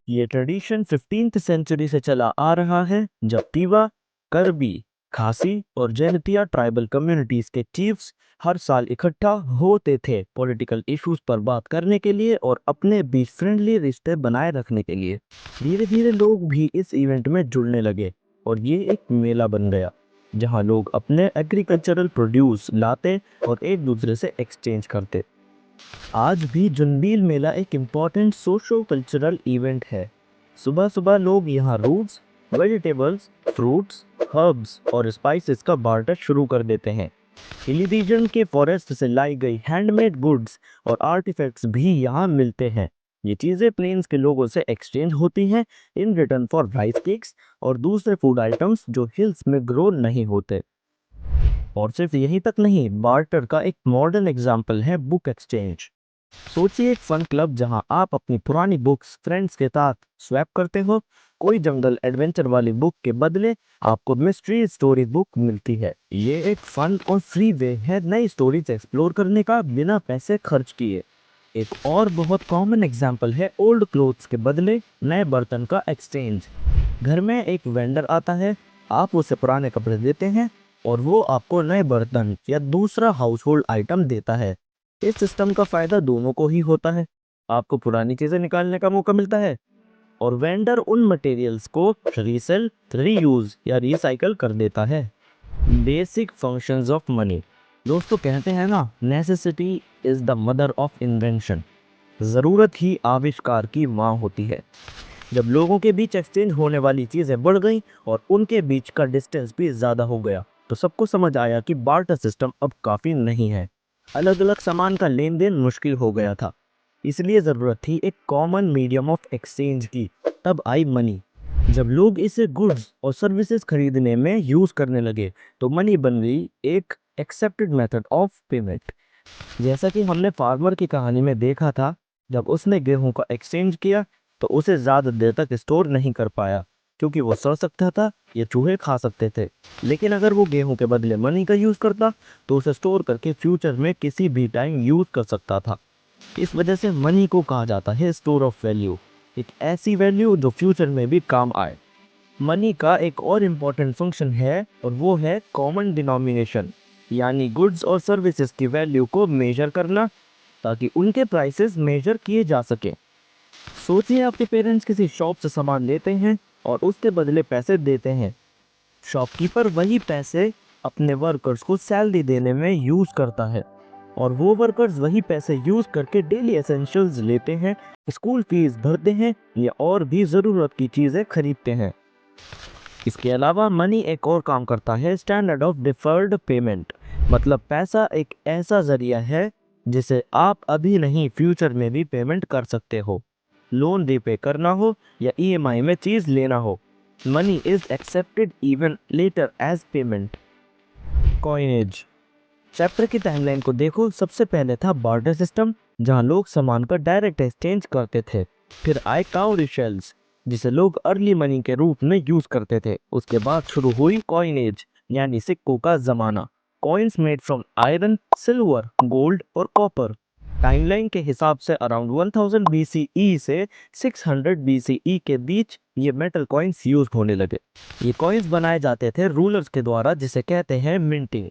ये tradition 15th century से चला आ रहा है, जब तीवा, करबी, खासी और जैनतिया ट्राइबल कम्युनिटीज के चीफ्स हर साल इकट्ठा होते थे पॉलिटिकल इश्यूज पर बात करने के लिए और अपने बीच फ्रेंडली रिश्ते बनाए रखने के लिए। धीरे धीरे लोग भी इस इवेंट में जुड़ने लगे और ये एक मेला बन गया जहां लोग अपने एग्रीकल्चरल प्रोड्यूस लाते और एक दूसरे से एक्सचेंज करते। आज भी जुनबील मेला एक इम्पॉर्टेंट सोशो कल्चरल इवेंट है। सुबह सुबह लोग यहाँ रूट्स, वेजिटेबल्स, फ्रूट्स, हर्ब्स और स्पाइसेस का बार्टर शुरू कर देते हैं। हिली रीजन के फॉरेस्ट से लाई गई हैंडमेड गुड्स और आर्टिफैक्ट्स भी यहाँ मिलते हैं। ये चीज़ें प्लेन्स के लोगों से एक्सचेंज होती हैं in return for rice cakes और दूसरे फूड आइटम्स जो हिल्स में ग्रो नहीं होते। और सिर्फ यही तक नहीं, बार्टर का एक मॉडर्न एग्जाम्पल है बुक एक्सचेंज। सोचिए एक फन क्लब जहां आप अपनी पुरानी बुक्स फ्रेंड्स के साथ स्वैप करते हो। कोई जंगल एडवेंचर वाली बुक के बदले आपको मिस्ट्री स्टोरी बुक मिलती है। ये एक फन और फ्री वे है नई स्टोरीज एक्सप्लोर करने का बिना पैसे खर्च किए। एक और बहुत कॉमन एग्जांपल है ओल्ड क्लोथ्स के बदले नए बर्तन का एक्सचेंज। घर में एक वेंडर आता है, आप उसे पुराने कपड़े देते हैं और वो आपको नए बर्तन या दूसरा हाउस होल्ड आइटम देता है। इस सिस्टम का फायदा दोनों को ही होता है। आपको पुरानी चीजें निकालने का मौका मिलता है और वेंडर उन मटेरियल्स को रीसेल, रीयूज या रिसाइकल कर देता है। Basic functions of money. दोस्तों कहते हैं ना, necessity is the mother of invention. जरूरत ही आविष्कार की माँ होती है। जब लोगों के बीच एक्सचेंज होने वाली चीजें बढ़ गई और उनके बीच का डिस्टेंस भी ज्यादा हो गया, तो सबको समझ आया कि बार्टर सिस्टम अब काफी नहीं है। अलग अलग सामान का लेन देन मुश्किल हो गया था, इसलिए जरूरत थी एक कॉमन मीडियम ऑफ एक्सचेंज की। तब आई मनी। जब लोग इसे गुड्स और सर्विसेज खरीदने में यूज करने लगे, तो मनी बन गई एक एक्सेप्टेड मेथड ऑफ पेमेंट। जैसा कि हमने फार्मर की कहानी में देखा था, जब उसने गेहूं का एक्सचेंज किया तो उसे ज्यादा देर तक स्टोर नहीं कर पाया क्योंकि वो सड़ सकता था या चूहे खा सकते थे। लेकिन अगर वो गेहूं के बदले मनी का यूज करता तो उसे स्टोर करके फ्यूचर में किसी भी टाइम यूज कर सकता था। इस वजह से मनी को कहा जाता है स्टोर ऑफ वैल्यू, एक ऐसी वैल्यू जो फ्यूचर में भी काम आए। मनी का एक और इम्पॉर्टेंट फंक्शन है और वो है कॉमन डिनोमिनेशन, यानी गुड्स और सर्विसेज की वैल्यू को मेजर करना ताकि उनके प्राइसेस मेजर किए जा सके। सोचिए आपके पेरेंट्स किसी शॉप से सामान लेते हैं और उसके बदले पैसे देते हैं। शॉपकीपर वही पैसे अपने वर्कर्स को सैलरी देने में यूज करता है और वो वर्कर्स वही पैसे यूज करके डेली एसेंशियल्स लेते हैं, स्कूल फीस भरते हैं या और भी जरूरत की चीजें खरीदते हैं। इसके अलावा मनी एक और काम करता है स्टैंडर्ड ऑफ डिफर्ड पेमेंट, मतलब पैसा एक ऐसा जरिया है जिसे आप अभी नहीं फ्यूचर में भी पेमेंट कर सकते हो। लोन रीपे करना हो या ईएमआई में चीज लेना हो, money is accepted even later as payment. Coinage. Chapter की टाइमलाइन को देखो। सबसे पहले था बार्टर सिस्टम, जहां लोग सामान का डायरेक्ट एक्सचेंज करते थे। फिर आए काउरी शेल्स, जिसे लोग अर्ली मनी के रूप में यूज करते थे। उसके बाद शुरू हुई कॉइनेज, यानी सिक्कों का जमाना। Coins made from iron, silver, gold और कॉपर। टाइमलाइन के हिसाब से अराउंड 1000 BCE से 600 BCE के बीच ये मेटल कॉइन्स यूज होने लगे। ये कॉइन्स बनाए जाते थे रूलर्स के द्वारा, जिसे कहते हैं मिंटिंग,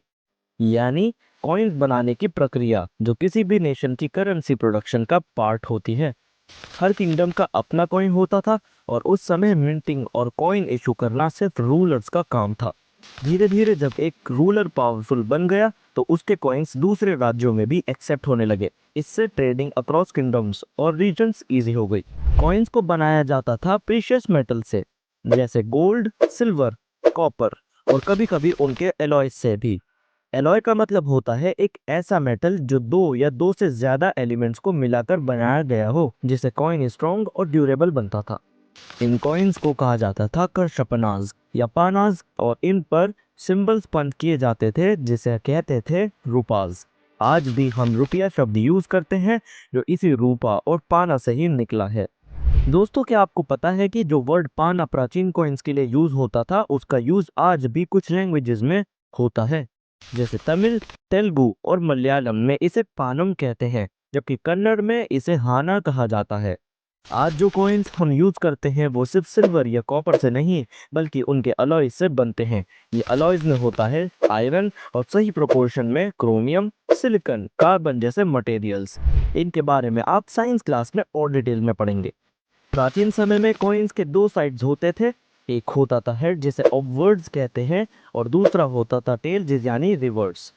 यानी कॉइन्स बनाने की प्रक्रिया जो किसी भी नेशन की करेंसी प्रोडक्शन का पार्ट होती है। हर किंगडम का अपना कॉइन होता था और उस समय मिंटिंग और कॉइन इशू करना सिर्फ रूलर्स का काम था। धीरे धीरे जब एक रूलर पावरफुल बन गया तो उसके कॉइन्स दूसरे राज्यों में भी एक्सेप्ट होने लगे। इससे ट्रेडिंग अक्रॉस किंगडम्स और रीजन्स इजी हो गई। कॉइन्स को बनाया जाता था प्रीशियस मेटल से, जैसे गोल्ड, सिल्वर, कॉपर और कभी कभी उनके एलॉय से भी। एलॉय का मतलब होता है एक ऐसा मेटल जो दो या दो से ज्यादा एलिमेंट्स को मिलाकर बनाया गया हो, जिससे कॉइन स्ट्रॉन्ग और ड्यूरेबल बनता था। इन कॉइन्स को कहा जाता था करशपनाज या पानाज और इन पर सिंबल्स पंच किए जाते थे जिसे कहते थे रूपाज। आज भी हम रुपया शब्द यूज करते हैं जो इसी रूपा और पाना से ही निकला है। दोस्तों क्या आपको पता है कि जो वर्ड पाना प्राचीन कॉइन्स के लिए यूज होता था, उसका यूज आज भी कुछ लैंग्वेजेस में होता है। जैसे तमिल, तेलुगु और मलयालम में इसे पानम कहते हैं, जबकि कन्नड़ में इसे हाना कहा जाता है। आज जो कॉइन्स हम यूज करते हैं वो सिर्फ सिल्वर या कॉपर से नहीं बल्कि उनके अलॉय से बनते हैं। ये अलॉयज में होता है आयरन और सही प्रोपोर्शन में क्रोमियम, सिलिकॉन, कार्बन जैसे मटेरियल्स। इनके बारे में आप साइंस क्लास में और डिटेल में पढ़ेंगे। प्राचीन समय में कॉइन्स के दो साइड्स होते थे। एक होता था हेड जिसे ऑफवर्ड्स कहते हैं और दूसरा होता था टेल जिस यानी रिवर्स।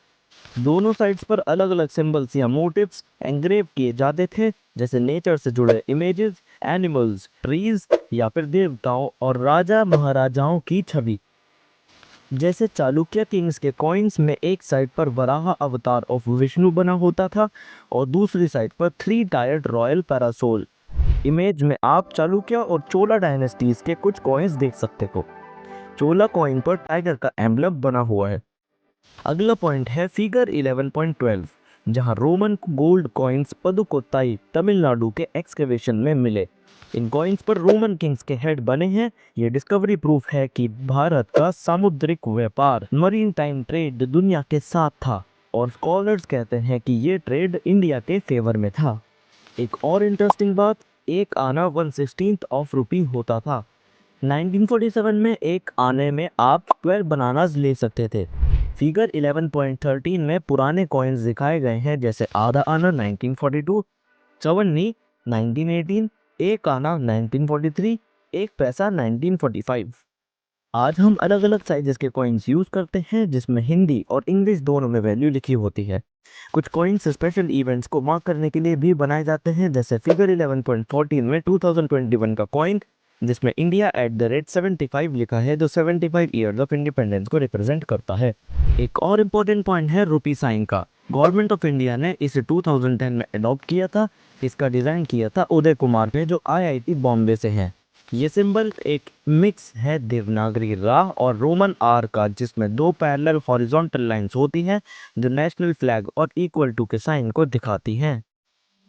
दोनों साइड्स पर अलग अलग सिंबल्स या मोटिव्स एंग्रेव किए जाते थे, जैसे नेचर से जुड़े इमेजेस, एनिमल्स, ट्रीज या फिर देवताओं और राजा महाराजाओं की छवि। जैसे चालुक्य किंग्स के कॉइन्स में एक साइड पर वराह अवतार ऑफ विष्णु बना होता था और दूसरी साइड पर three tired royal parasol. Image में आप चालुक्य और चोला डायनेस्टीज के कुछ कॉइन्स देख सकते हो। चोला कॉइन पर टाइगर का एम्बलम बना हुआ है। अगला पॉइंट है फिगर 11.12, जहां रोमन गोल्ड कॉइन्स पदुकोत्ताई तमिलनाडु के एक्सकेवेशन में मिले। इन कॉइन्स पर रोमन किंग्स के हेड बने हैं। ये डिस्कवरी प्रूफ है कि भारत का सामुद्रिक व्यापार, मरीन टाइम ट्रेड दुनिया के साथ था और स्कॉलर्स कहते हैं कि ये ट्रेड इंडिया के फेवर में था। एक और इंटरेस्टिंग बात, एक आना 1/16 ऑफ रुपी होता था। 1947 में एक आने में आप 12 बनानास ले सकते थे। फिगर 11.13 में पुराने कॉइन्स दिखाए गए हैं, जैसे आधा आना 1942, चवन्नी 1918, एक आना 1943, एक पैसा 1945। आज हम अलग अलग साइजेस के कॉइन्स यूज करते हैं, जिसमें हिंदी और इंग्लिश दोनों में वैल्यू लिखी होती है। कुछ कॉइन्स स्पेशल इवेंट्स को मार्क करने के लिए भी बनाए जाते हैं, जैसे फिगर 11.14 में 2021 का कॉइन जिसमें इंडिया @75 लिखा है, जो 75 ईयर्स ऑफ इंडिपेंडेंस को रिप्रेजेंट करता है। एक और इम्पोर्टेंट पॉइंट है रुपी साइन का। गवर्नमेंट ऑफ इंडिया ने इसे 2010 में अडॉप्ट किया था। इसका डिजाइन किया था उदय कुमार ने, जो IIT बॉम्बे से हैं। ये सिंबल एक मिक्स है देवनागरी रा और रोमन आर का, जिसमें दो पैरेलल हॉरिजॉन्टल लाइंस होती हैं जो नेशनल फ्लैग और इक्वल टू के साइन को दिखाती हैं।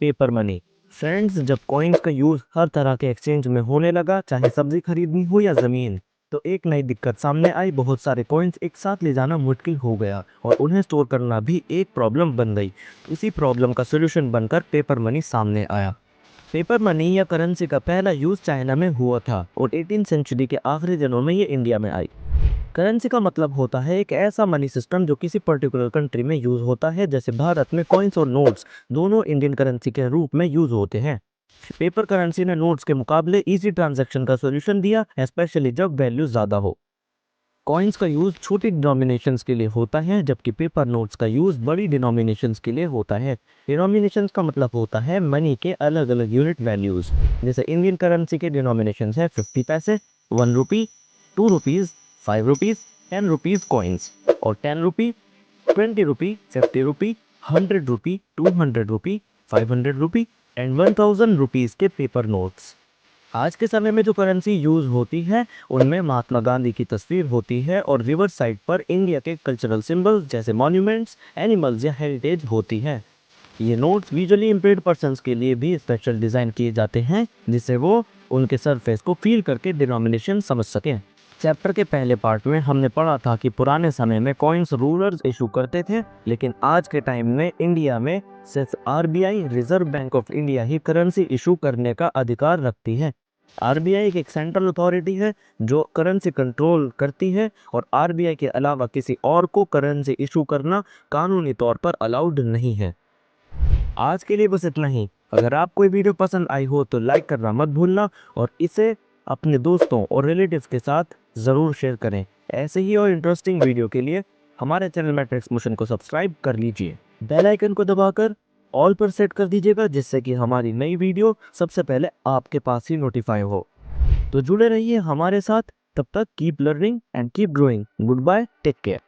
पेपर मनी फ्रेंड्स, जब कॉइन्स का यूज हर तरह के एक्सचेंज में होने लगा, चाहे सब्जी खरीदनी हो या जमीन, तो एक नई दिक्कत सामने आई। बहुत सारे कॉइन्स एक साथ ले जाना मुश्किल हो गया और उन्हें स्टोर करना भी एक प्रॉब्लम बन गई। इसी प्रॉब्लम का सोल्यूशन बनकर पेपर मनी सामने आया। पेपर मनी या करेंसी का पहला यूज चाइना में हुआ था और 18 सेंचुरी के आखिरी दिनों में ये इंडिया में आई। करेंसी का मतलब होता है एक ऐसा मनी सिस्टम जो किसी पर्टिकुलर कंट्री में यूज होता है। जैसे भारत में कॉइन्स और नोट्स दोनों इंडियन करेंसी के रूप में यूज होते हैं। पेपर करेंसी ने नोट्स के मुकाबले इजी ट्रांजैक्शन का सॉल्यूशन दिया, स्पेशली जब वैल्यू ज्यादा हो। कॉइन्स का यूज छोटी डिनोमिनेशंस के लिए होता है, जबकि पेपर नोट्स का यूज बड़ी डिनोमिनेशंस के लिए होता है। डिनोमिनेशंस का मतलब होता है मनी के अलग अलग यूनिट वैल्यूज। जैसे इंडियन करेंसी के डिनोमिनेशंस है 50 पैसे, 1 रुपी, 2 रुपीज, 5 रुपीज, 10 रुपीज कॉइन्स, और 10 रुपी, 20 रुपी, 50 रुपी, 100 रुपी, 200 रुपी, 500 रुपी एंड 1000 रुपीज के पेपर नोट्स। आज के समय में जो करेंसी यूज होती है उनमें महात्मा गांधी की तस्वीर होती है और रिवर्स साइड पर इंडिया के कल्चरल सिंबल्स जैसे मॉन्यूमेंट्स, एनिमल्स या हेरिटेज होती है। ये नोट्स विजुअली इम्पेयर्ड पर्सन्स के लिए भी स्पेशल डिजाइन किए जाते हैं, जिससे वो उनके सरफेस को फील करके डिनोमिनेशन समझ सकें। चैप्टर के पहले पार्ट में हमने पढ़ा था कि पुराने समय में कॉइन्स रूलर्स इशू करते थे, लेकिन आज के टाइम में इंडिया में सिर्फ RBI, reserve bank of India he currency issue करने का अधिकार रखती है। RBI एक सेंट्रल अथॉरिटी है जो करेंसी कंट्रोल करती है और RBI के अलावा किसी और को करेंसी इशू करना कानूनी तौर पर अलाउड नहीं है। आज के लिए बस इतना ही। अगर आपको ये वीडियो पसंद आई हो तो लाइक करना मत भूलना और इसे अपने दोस्तों और रिलेटिव्स के साथ ज़रूर शेयर करें। ऐसे ही और इंटरेस्टिंग वीडियो के लिए हमारे चैनल मैट्रिक्स मोशन को सब्सक्राइब कर लीजिए। बेल आइकन को दबाकर ऑल पर सेट कर दीजिएगा, जिससे कि हमारी नई वीडियो सबसे पहले आपके पास ही नोटिफाई हो। तो जुड़े रहिए हमारे साथ। तब तक keep learning and keep growing. Good bye, take care.